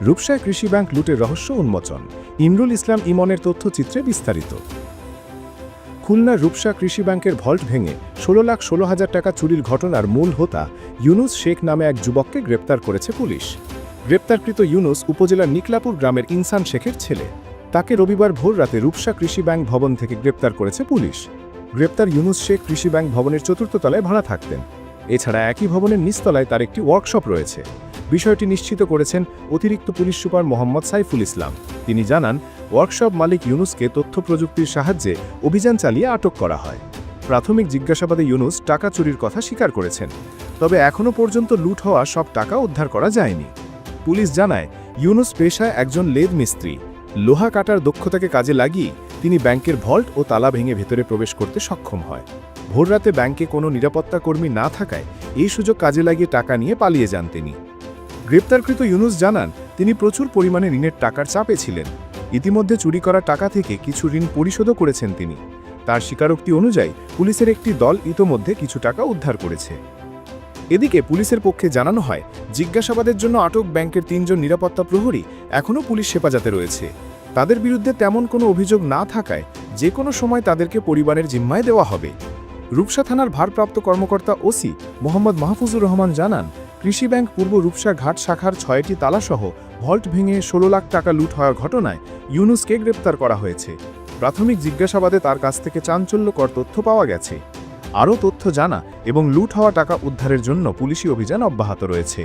রূপসায় কৃষি ব্যাংক লুটের রহস্য উন্মোচন। ইমরুল ইসলাম ইমনের তথ্যচিত্রে বিস্তারিত। খুলনার রূপসা কৃষি ব্যাংকের ভল্ট ভেঙে 16,16,000 টাকা চুরির ঘটনার মূল হোতা ইউনুস শেখ নামে এক যুবককে গ্রেপ্তার করেছে পুলিশ। গ্রেপ্তারকৃত ইউনুস উপজেলার নিকলাপুর গ্রামের ইনসান শেখের ছেলে। তাকে রবিবার ভোর রাতে রূপসা কৃষি ব্যাংক ভবন থেকে গ্রেপ্তার করেছে পুলিশ। গ্রেপ্তার ইউনুস শেখ কৃষি ব্যাংক ভবনের 4র্থ তলায় ভাড়া থাকতেন। এছাড়া একই ভবনের নিচতলায় তার একটি ওয়ার্কশপ রয়েছে। বিষয়টি নিশ্চিত করেছেন অতিরিক্ত পুলিশ সুপার মোহাম্মদ সাইফুল ইসলাম। তিনি জানান, ওয়ার্কশপ মালিক ইউনুসকে তথ্য প্রযুক্তির সাহায্যে অভিযান চালিয়ে আটক করা হয়। প্রাথমিক জিজ্ঞাসাবাদে ইউনুস টাকা চুরির কথা স্বীকার করেছেন, তবে এখনও পর্যন্ত লুট হওয়া সব টাকা উদ্ধার করা যায়নি। পুলিশ জানায়, ইউনুস পেশায় একজন লেদ মিস্ত্রি। লোহা কাটার দক্ষতাকে কাজে লাগিয়ে তিনি ব্যাংকের ভল্ট ও তালা ভেঙে ভেতরে প্রবেশ করতে সক্ষম হয়। ভোররাতে ব্যাংকে কোনো নিরাপত্তা কর্মী না থাকায় এই সুযোগ কাজে লাগিয়ে টাকা নিয়ে পালিয়ে যান তিনি। গ্রেপ্তারকৃত ইউনুস জানান, তিনি প্রচুর পরিমাণে ঋণের টাকার চাপে ছিলেন। ইতিমধ্যে চুরি করা টাকা থেকে কিছু ঋণ পরিশোধও করেছেন তিনি। তার স্বীকারোক্তি অনুযায়ী পুলিশের একটি দল ইতোমধ্যে কিছু টাকা উদ্ধার করেছে। এদিকে পুলিশের পক্ষে জানানো হয়, জিজ্ঞাসাবাদের জন্য আটক ব্যাংকের 3 জন নিরাপত্তা প্রহরী এখনও পুলিশ হেফাজতে রয়েছে। তাদের বিরুদ্ধে তেমন কোনো অভিযোগ না থাকায় যে কোনো সময় তাদেরকে পরিবারের জিম্মায় দেওয়া হবে। রূপসা থানার ভারপ্রাপ্ত কর্মকর্তা ওসি মোহাম্মদ মাহফুজুর রহমান জানান, কৃষি ব্যাংক পূর্ব রূপসা ঘাট শাখার 6টি তালাসহ ভল্ট ভেঙে 16 লাখ টাকা লুট হওয়ার ঘটনায় ইউনুসকে গ্রেপ্তার করা হয়েছে। প্রাথমিক জিজ্ঞাসাবাদে তার কাছ থেকে চাঞ্চল্যকর তথ্য পাওয়া গেছে। আরও তথ্য জানা এবং লুট হওয়া টাকা উদ্ধারের জন্য পুলিশি অভিযান অব্যাহত রয়েছে।